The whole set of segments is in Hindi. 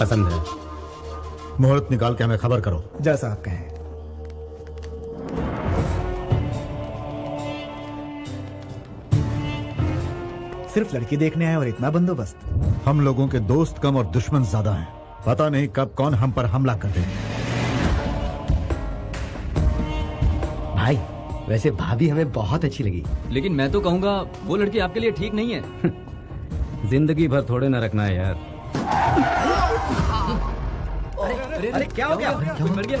पसंद है। मुहूर्त निकाल के हमें खबर करो। जैसा आप कहें। सिर्फ लड़की देखने आए और इतना बंदोबस्त? हम लोगों के दोस्त कम और दुश्मन ज्यादा हैं। पता नहीं कब कौन हम पर हमला कर दे। भाई वैसे भाभी हमें बहुत अच्छी लगी, लेकिन मैं तो कहूंगा वो लड़की आपके लिए ठीक नहीं है। जिंदगी भर थोड़े ना रखना है यार। अरे क्या हो गया? मर गया?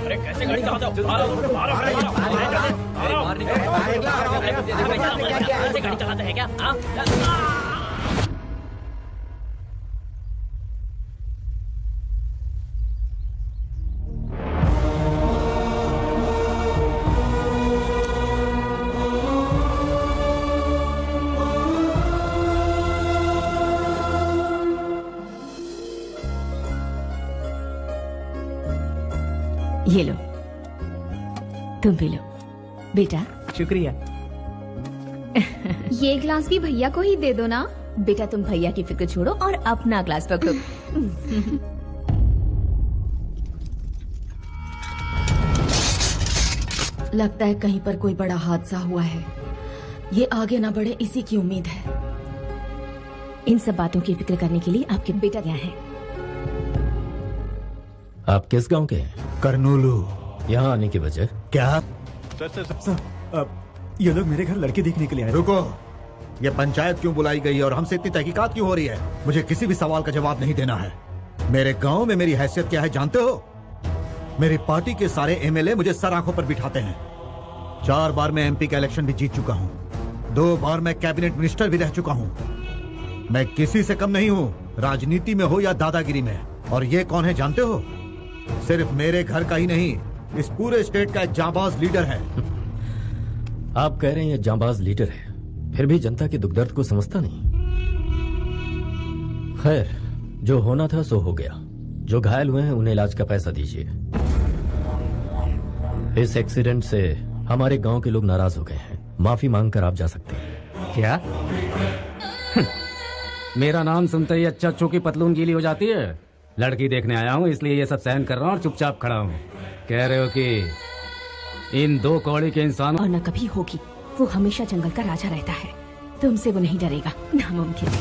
अरे कैसे गाड़ी चलाते हो? कैसे गाड़ी चलाते हैं क्या? ये लो, तुम भी लो बेटा। शुक्रिया। ये ग्लास भी भैया को ही दे दो ना। बेटा तुम भैया की फिक्र छोड़ो और अपना ग्लास पकड़ो। लगता है कहीं पर कोई बड़ा हादसा हुआ है। ये आगे ना बढ़े इसी की उम्मीद है। इन सब बातों की फिक्र करने के लिए आपके बेटा क्या है? आप किस गांव के हैं? करनूलू। यहाँ आने की वजह क्या? सर, ये लोग मेरे घर लड़की देखने के लिए आए। रुको, ये पंचायत क्यों बुलाई गई है और हमसे इतनी तहकीकात क्यों हो रही है? मुझे किसी भी सवाल का जवाब नहीं देना है। मेरे गांव में मेरी हैसियत क्या है जानते हो? मेरी पार्टी के सारे एमएलए मुझे सर आंखों पर बिठाते हैं। 4 बार मैं एमपी का इलेक्शन भी जीत चुका हूँ। 2 बार मैं कैबिनेट मिनिस्टर भी रह चुका हूँ। मैं किसी से कम नहीं हूँ, राजनीति में हो या दादागिरी में। और ये कौन है जानते हो? सिर्फ मेरे घर का ही नहीं, इस पूरे स्टेट का एक जांबाज लीडर है। आप कह रहे हैं ये जांबाज लीडर है, फिर भी जनता के दुख दर्द को समझता नहीं। खैर, जो होना था सो हो गया। जो घायल हुए हैं उन्हें इलाज का पैसा दीजिए। इस एक्सीडेंट से हमारे गांव के लोग नाराज हो गए हैं। माफी मांगकर आप जा सकते हैं। क्या? मेरा नाम सुनते ही अच्छा चूकी पतलून गीली हो जाती है। लड़की देखने आया हूँ इसलिए ये सब सहन कर रहा हूँ और चुपचाप खड़ा हूँ। कह रहे हो कि इन 2 कौड़ी के इंसान और न कभी होगी। वो हमेशा जंगल का राजा रहता है, तुमसे वो नहीं डरेगा, नामुमकिन है।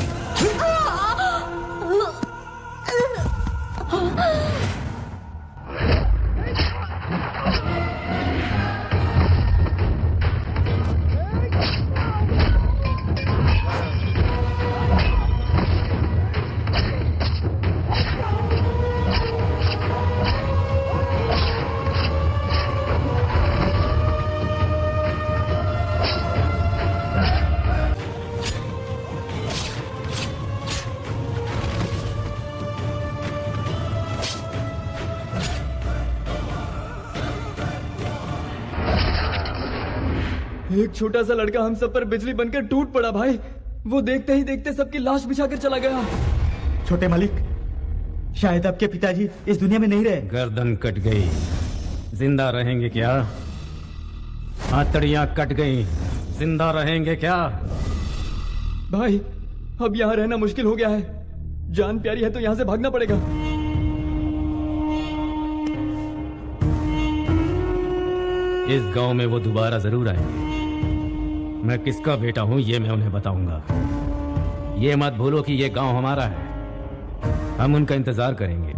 एक छोटा सा लड़का हम सब पर बिजली बनकर टूट पड़ा भाई। वो देखते ही देखते सबकी लाश बिछाकर चला गया। छोटे मालिक, शायद आपके पिताजी इस दुनिया में नहीं रहे। गर्दन कट गई, जिंदा रहेंगे क्या? आंतड़ियां कट गई, जिंदा रहेंगे क्या? भाई अब यहाँ रहना मुश्किल हो गया है। जान प्यारी है तो यहाँ से भागना पड़ेगा। इस गांव में वो दोबारा जरूर आएंगे। मैं किसका बेटा हूं ये मैं उन्हें बताऊंगा। ये मत भूलो कि ये गांव हमारा है। हम उनका इंतजार करेंगे।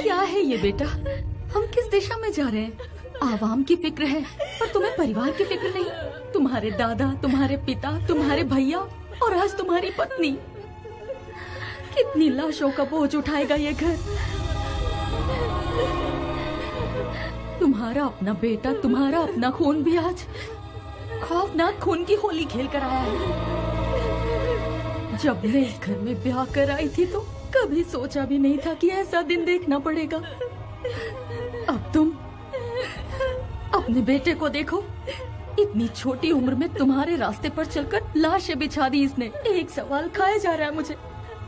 क्या है ये बेटा? हम किस दिशा में जा रहे हैं? आवाम की फिक्र है और तुम्हें परिवार की फिक्र नहीं। तुम्हारे दादा, तुम्हारे पिता, तुम्हारे भैया और आज तुम्हारी पत्नी। कितनी लाशों का बोझ उठाएगा ये घर? तुम्हारा अपना बेटा, तुम्हारा अपना खून भी आज खौफनाक खून की होली खेल कर आया है। जब मैं इस घर में ब्याह कर आई थी तो कभी सोचा भी नहीं था कि ऐसा दिन देखना पड़ेगा। अब तुम अपने बेटे को देखो, इतनी छोटी उम्र में तुम्हारे रास्ते पर चलकर लाशें बिछा दी इसने। एक सवाल खाया जा रहा है मुझे,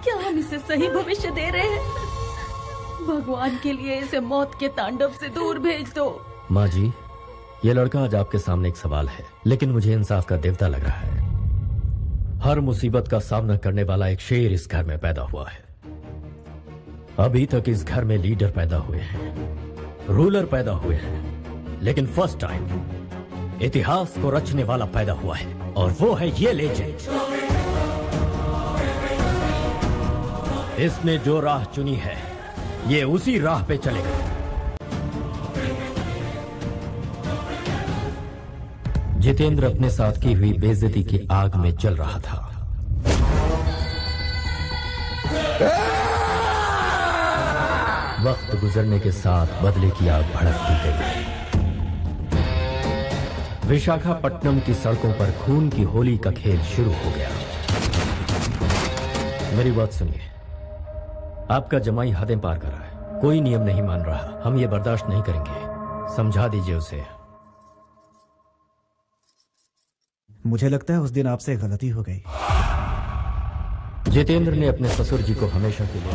क्या हम इसे सही भविष्य दे रहे हैं? भगवान के लिए इसे मौत के तांडव से दूर भेज दो। माँ जी, ये लड़का आज आपके सामने एक सवाल है, लेकिन मुझे इंसाफ का देवता लग रहा है। हर मुसीबत का सामना करने वाला एक शेर इस घर में पैदा हुआ है। अभी तक इस घर में लीडर पैदा हुए हैं, रूलर पैदा हुए हैं, लेकिन फर्स्ट टाइम इतिहास को रचने वाला पैदा हुआ है, और वो है ये लेजेंड। इसने जो राह चुनी है, ये उसी राह पे चलेगा। जितेंद्र अपने साथ की हुई बेइज्जती की आग में जल रहा था। वक्त गुजरने के साथ बदले की आग भड़कती गई। विशाखापट्टनम की सड़कों पर खून की होली का खेल शुरू हो गया। मेरी बात सुनिए, आपका जमाई हदें पार कर रहा है, कोई नियम नहीं मान रहा, हम ये बर्दाश्त नहीं करेंगे। समझा दीजिए उसे। मुझे लगता है उस दिन आपसे गलती हो गई। जितेंद्र ने अपने ससुर जी को हमेशा के लिए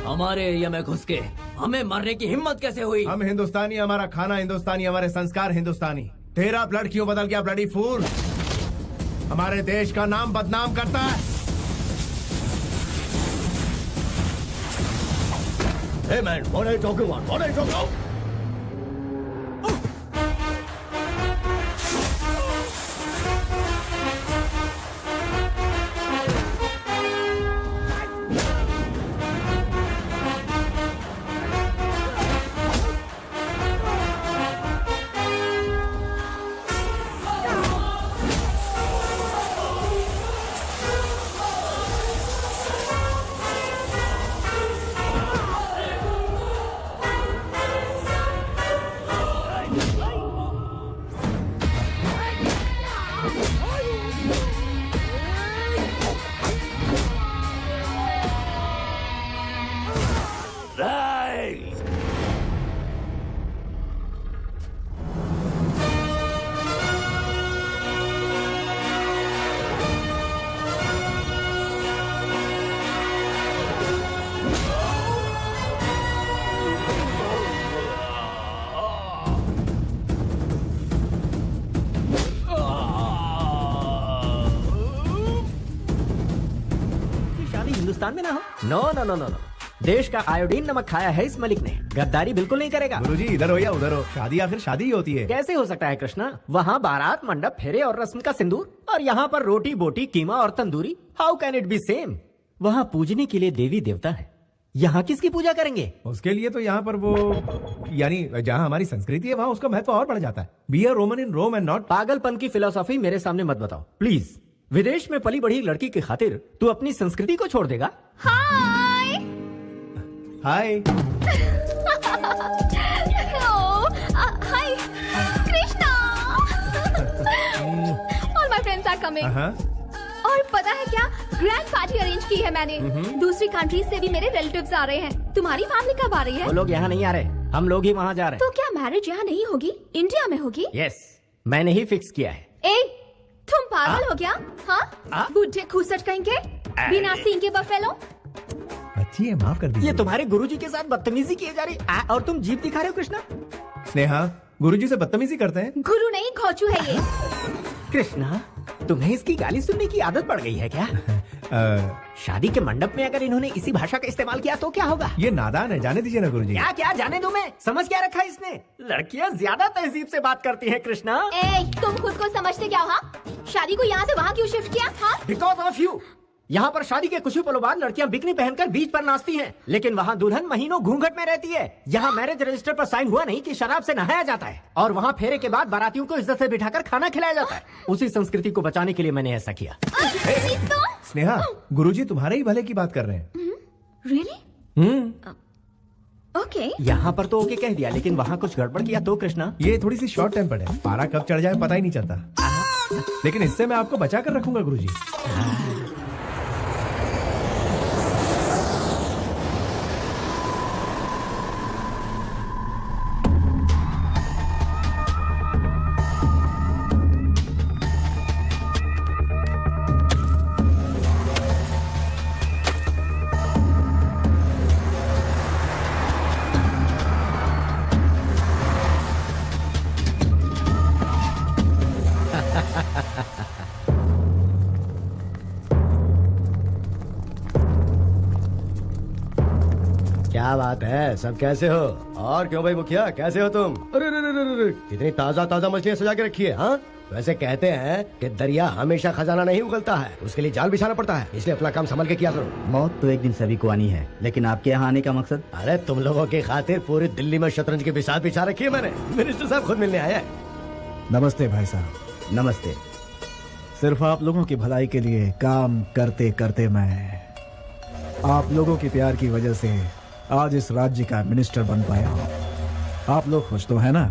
हमारे एरिया में घुस के हमें मारने की हिम्मत कैसे हुई? हम हिंदुस्तानी, हमारा खाना हिंदुस्तानी, हमारे संस्कार हिंदुस्तानी। तेरा ब्लड क्यों बदल गया ब्लडी फूल? हमारे देश का नाम बदनाम करता है। Hey man, what are you talking about? What are you talking about? Hindustan में ना हो। No no no no no, देश का आयोडीन नमक खाया है इस मलिक ने, गद्दारी बिल्कुल नहीं करेगा। गुरुजी इधर हो या उधर हो, शादी आखिर शादी ही होती है। कैसे हो सकता है कृष्णा? वहाँ बारात मंडप, फेरे और रस्म का सिंदूर, और यहाँ पर रोटी बोटी कीमा और tandoori. How can it be same? वहाँ पूजने के लिए देवी देवता है, यहाँ किसकी पूजा करेंगे? उसके लिए तो यहाँ पर वो, यानी जहाँ हमारी संस्कृति है वहाँ उसका महत्व और बढ़ जाता है। Be a Roman in Rome and not. पागलपन की फिलोसॉफी मेरे सामने मत बताओ प्लीज। विदेश में पली बढ़ी लड़की की खातिर तू अपनी संस्कृति को छोड़ देगा? हाय हाय हाय कृष्णा और माय फ्रेंड्स आर कमिंग। और पता है क्या, ग्रैंड पार्टी अरेंज की है मैंने। दूसरी कंट्रीज से भी मेरे रिलेटिव्स आ रहे हैं। तुम्हारी फैमिली कब आ रही है? वो लोग यहाँ नहीं आ रहे, हम लोग ही वहाँ जा रहे हैं। तो क्या मैरिज यहाँ नहीं होगी, इंडिया में होगी? यस, मैंने ही फिक्स किया है। तुम पागल हो गया? हाँ, बुढ़े खूसट कहेंगे, बिना सींग के बफेलो। अच्छी है, माफ कर दीजिए। ये तुम्हारे गुरुजी के साथ बदतमीजी की जा रही और तुम जीप दिखा रहे हो कृष्णा। स्नेहा, गुरुजी से बदतमीजी करते हैं? गुरु नहीं, खोचू है ये। कृष्णा, तुम्हें इसकी गाली सुनने की आदत पड़ गई है क्या? शादी के मंडप में अगर इन्होंने इसी भाषा का इस्तेमाल किया तो क्या होगा? ये नादान है, जाने दीजिए ना गुरुजी। क्या क्या जाने दो, मैं समझ क्या रखा है इसने? लड़कियां ज्यादा तहजीब से बात करती हैं कृष्णा। तुम खुद को समझते क्या हो? हाँ, शादी को यहाँ से वहाँ क्यों शिफ्ट किया? हाँ, बिकॉज ऑफ यू। यहाँ पर शादी के कुछ ही पलों बाद लड़कियां बिकनी पहनकर बीच पर नाचती हैं, लेकिन वहाँ दुल्हन महीनों घूंघट में रहती है। यहाँ मैरिज रजिस्टर पर साइन हुआ नहीं कि शराब से नहाया जाता है, और वहाँ फेरे के बाद बारातियों को इज्जत से बिठाकर खाना खिलाया जाता है। उसी संस्कृति को बचाने के लिए मैंने ऐसा किया। स्नेहा, गुरुजी तुम्हारे ही भले की बात कर रहे हैं। रियली? ओके। यहाँ पर तो ओके कह दिया, लेकिन वहाँ कुछ गड़बड़ किया तो कृष्णा? ये थोड़ी सी शॉर्ट टेम्पर्ड है, पारा कब चढ़ जाए पता ही नहीं चलता। लेकिन इससे मैं आपको बचा कर रखूंगा गुरुजी। क्या बात है, सब कैसे हो? और क्यों भाई मुखिया, कैसे हो तुम? अरे कितनी ताजा ताजा मछलियाँ सजा के रखी है। हाँ, वैसे कहते हैं कि दरिया हमेशा खजाना नहीं उगलता है, उसके लिए जाल बिछाना पड़ता है, इसलिए अपना काम संभल के किया करो। मौत तो एक दिन सभी को आनी है, लेकिन आपके यहाँ आने का मकसद? अरे तुम लोगों की खातिर पूरी दिल्ली में शतरंज की बिसात बिछा रखी है मैंने। मिनिस्टर साहब खुद मिलने आया है। नमस्ते भाई साहब। नमस्ते। सिर्फ आप लोगों की भलाई के लिए काम करते करते मैं आप लोगों के प्यार की वजह से आज इस राज्य का मिनिस्टर बन पाया हूँ। आप लोग खुश तो है ना?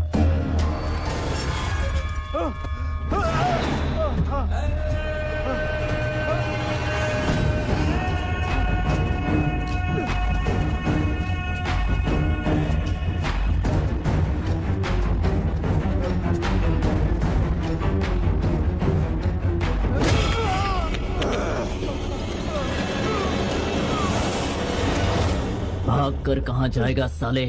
भाग कर कहाँ जाएगा साले?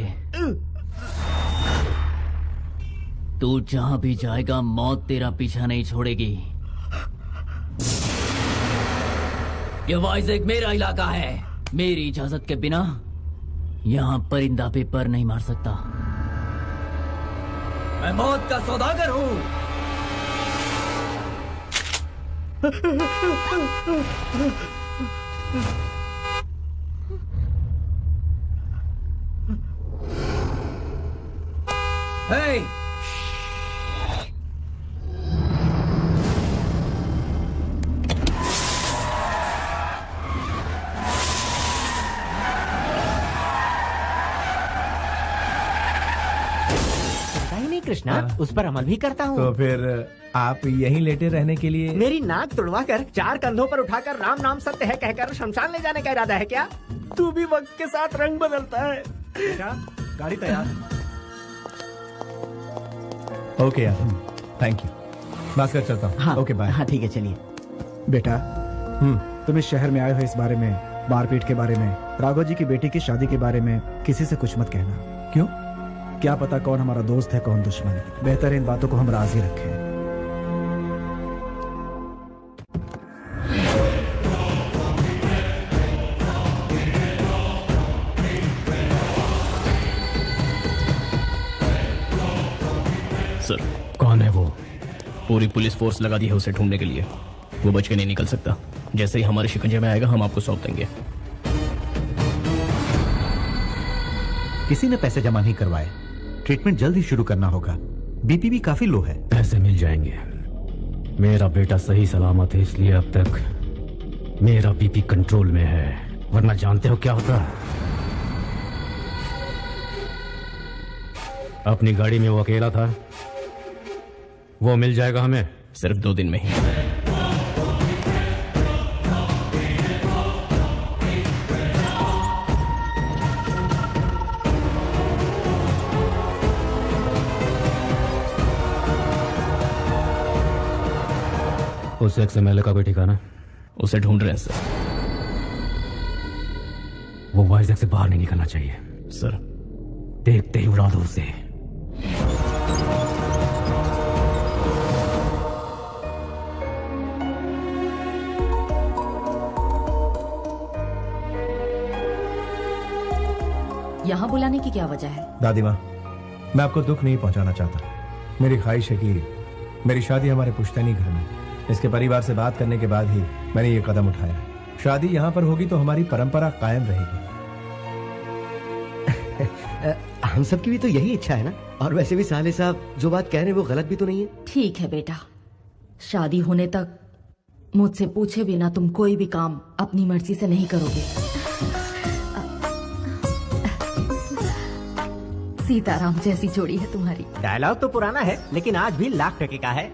तू जहाँ भी जाएगा मौत तेरा पीछा नहीं छोड़ेगी। ये वाइज़ेक मेरा इलाका है, मेरी इजाजत के बिना यहाँ परिंदा पे पर नहीं मार सकता। मैं मौत का सौदागर हूँ। Hey! नहीं कृष्णा, उस पर अमल भी करता हूँ। तो फिर आप यहीं लेटे रहने के लिए? मेरी नाक तुड़वा कर 4 कंधों पर उठाकर राम नाम सत्य है कहकर शमशान ले जाने का इरादा है क्या? तू भी वक्त के साथ रंग बदलता है। बेटा, गाड़ी तैयार। ओके यार, थैंक यू। भास्कर चलता हूँ। हाँ, ओके बाय। हाँ ठीक है, चलिए। बेटा, तुम इस शहर में आए हो इस बारे में, मारपीट के बारे में, राघव जी की बेटी की शादी के बारे में किसी से कुछ मत कहना। क्यों? क्या पता कौन हमारा दोस्त है कौन दुश्मन। बेहतर है इन बातों को हम राज ही रखें। सर, कौन है वो? पूरी पुलिस फोर्स लगा दी है उसे ढूंढने के लिए। वो बच के नहीं निकल सकता। जैसे ही हमारे शिकंजे में आएगा हम आपको सौंप देंगे। किसी ने पैसे जमा नहीं करवाए। ट्रीटमेंट जल्द ही शुरू करना होगा। बीपी भी काफी लो है। पैसे मिल जाएंगे। मेरा बेटा सही सलामत है, इसलिए अब तक मेरा बीपी कंट्रोल में है, वरना जानते हो क्या होता? अपनी गाड़ी में वो अकेला था। वो मिल जाएगा हमें सिर्फ 2 दिन में ही। उस XMLA का कोई ठिकाना? उसे ढूंढ रहे हैं सर। वो वाइज़ेक से बाहर नहीं निकलना चाहिए सर। देखते ही उड़ा दो उसे। यहाँ बुलाने की क्या वजह है? दादी माँ, मैं आपको दुख नहीं पहुंचाना चाहता। मेरी ख्वाहिश है कि मेरी शादी हमारे पुश्तैनी घर में। इसके परिवार से बात करने के बाद ही मैंने ये कदम उठाया। शादी यहाँ पर होगी तो हमारी परंपरा कायम रहेगी। हम सबकी भी तो यही इच्छा है ना। और वैसे भी साले साहब जो बात कह रहे हैं वो गलत भी तो नहीं है। ठीक है बेटा, शादी होने तक मुझसे पूछे बिना तुम कोई भी काम अपनी मर्जी से नहीं करोगे। सीताराम जैसी जोड़ी है तुम्हारी। डायलॉग तो पुराना है लेकिन आज भी लाख टके का है।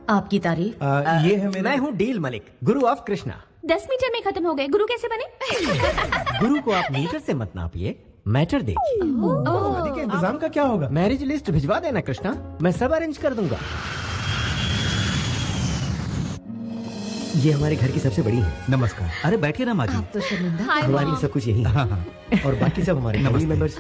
आपकी तारीफ। ये है मेरा। मैं हूँ deal Malik, Guru of Krishna. 10 metre में खत्म हो गए। गुरु कैसे बने? गुरु को आप मीटर से मत नापिए, मैटर देखिए। शादी के इंतजाम का क्या होगा? मैरिज लिस्ट भिजवा देना कृष्णा, मैं सब अरेंज कर दूंगा। ये हमारे घर की सबसे बड़ी है। नमस्कार। अरे बैठिए ना माँ जी। आप तो शर्मिंदा। हमारे लिए सब कुछ यही है। और बाकी सब हमारे फैमिली मेंबर्स।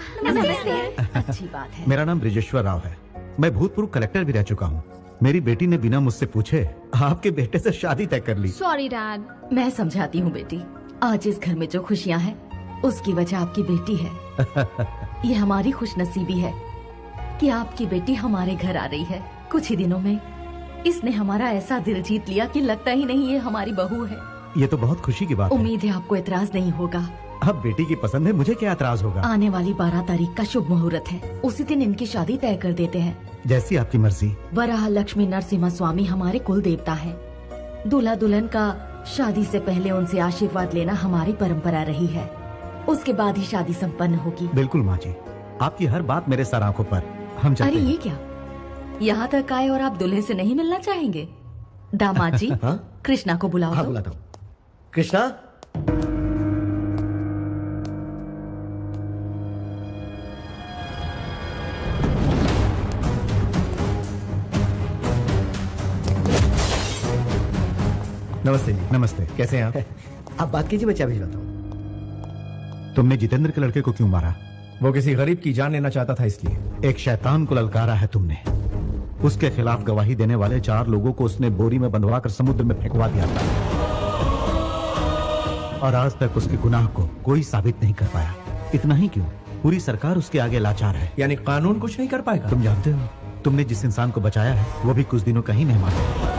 अच्छी बात है। मेरा नाम ब्रिजेश्वर राव है। मैं भूतपूर्व कलेक्टर भी रह चुका हूँ। मेरी बेटी ने बिना मुझसे पूछे आपके बेटे से शादी तय कर ली। Sorry dad. मैं समझाती हूँ बेटी, आज इस घर में जो खुशियाँ हैं उसकी वजह आपकी बेटी है। ये हमारी खुशनसीबी है कि आपकी बेटी हमारे घर आ रही है। कुछ ही दिनों में इसने हमारा ऐसा दिल जीत लिया कि लगता ही नहीं ये हमारी बहू है। ये तो बहुत खुशी की बात है। उम्मीद है आपको एतराज नहीं होगा। अब बेटी की पसंद है, मुझे क्या एतराज होगा। आने वाली 12 तारीख का शुभ मुहूर्त है, उसी दिन इनकी शादी तय कर देते हैं। जैसी आपकी मर्जी। वराह लक्ष्मी नरसिम्हा स्वामी हमारे कुल देवता है। दूल्हा दुल्हन का शादी से पहले उनसे आशीर्वाद लेना हमारी परंपरा रही है। उसके बाद ही शादी संपन्न होगी। बिल्कुल माँ जी, आपकी हर बात मेरे सर आंखों पर। हम चलते अरे हैं। ये क्या, यहाँ तक आए और आप दूल्हे से नहीं मिलना चाहेंगे? दामाद जी, कृष्णा को बुलाओ। हाँ, बुलाता हूँ। कृष्णा, नमस्ते जी। नमस्ते। कैसे हैं आप? आप बात कीजिए, मैं चाय भिजवाता हूँ। तुमने जितेंद्र के लड़के को क्यों मारा? वो किसी गरीब की जान लेना चाहता था, इसलिए। एक शैतान को ललकारा है तुमने। उसके खिलाफ गवाही देने वाले 4 लोगों को उसने बोरी में बंधवा कर समुद्र में फेंकवा दिया था, और आज तक उसके गुनाह को कोई साबित नहीं कर पाया। इतना ही क्यों, पूरी सरकार उसके आगे लाचार है। यानी कानून कुछ नहीं कर पाएगा? तुम जानते हो, तुमने जिस इंसान को बचाया है वो भी कुछ दिनों का ही मेहमान है।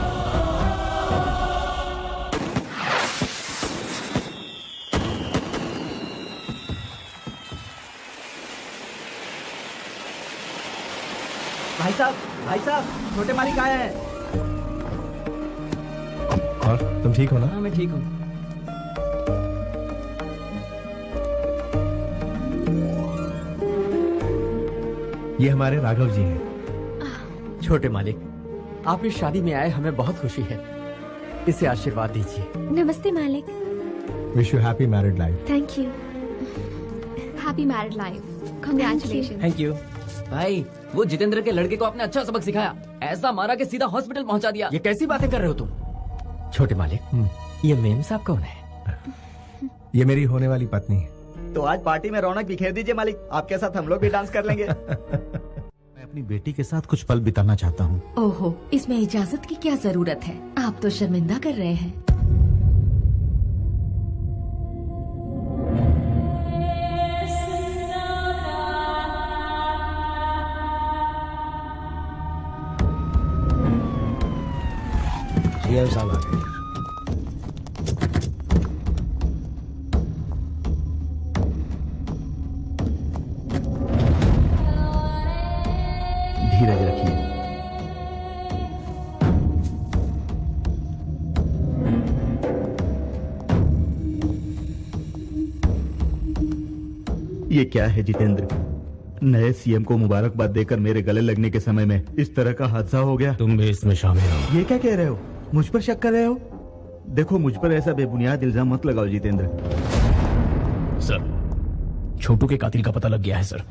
भाई साहब, छोटे मालिक आए हैं। और तुम ठीक हो ना? हाँ, मैं ठीक हूँ। ये हमारे राघव जी हैं। छोटे मालिक, आप इस शादी में आए, हमें बहुत खुशी है। इसे आशीर्वाद दीजिए। नमस्ते मालिक। Wish you happy married life. Thank you. Happy married life. Congratulation. Thank you. भाई, वो जितेंद्र के लड़के को आपने अच्छा सबक सिखाया। ऐसा मारा कि सीधा हॉस्पिटल पहुंचा दिया। ये कैसी बातें कर रहे हो तुम? छोटे मालिक, ये मेम साहब कौन है? ये मेरी होने वाली पत्नी है। तो आज पार्टी में रौनक बिखेर दीजिए मालिक, आपके साथ हम लोग भी डांस कर लेंगे। मैं अपनी बेटी के साथ कुछ पल बिताना चाहता हूँ। ओहो, इसमें इजाजत की क्या जरूरत है? आप तो शर्मिंदा कर रहे हैं। सीएम साहब आ गए। धीरज रखिए। ये क्या है जितेंद्र? नए सीएम को मुबारकबाद देकर मेरे गले लगने के समय में इस तरह का हादसा हो गया। तुम भी इसमें शामिल हो। ये क्या कह रहे हो? मुझ पर शक कर रहे हो? देखो, मुझ पर ऐसा बेबुनियाद इल्जाम मत लगाओ जितेंद्र। सर, छोटू के कातिल का पता लग गया है सर।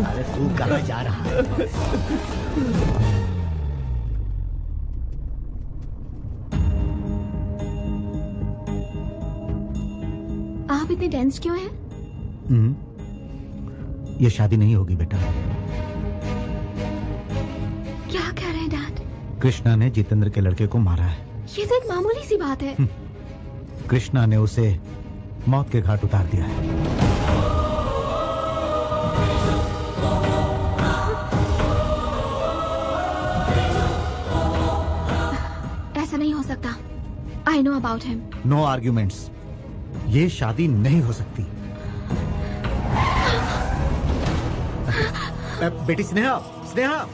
अरे तू कहाँ जा रहा है? आप इतने टेंस क्यों हैं? ये शादी नहीं होगी बेटा। क्या कह रहे हैं डैड? कृष्णा ने जितेंद्र के लड़के को मारा है। ये तो एक मामूली सी बात है। कृष्णा ने उसे मौत के घाट उतार दिया है। ऐसा नहीं हो सकता। I know about him. No arguments. ये शादी नहीं हो सकती। बेटी स्नेहा, स्नेहा।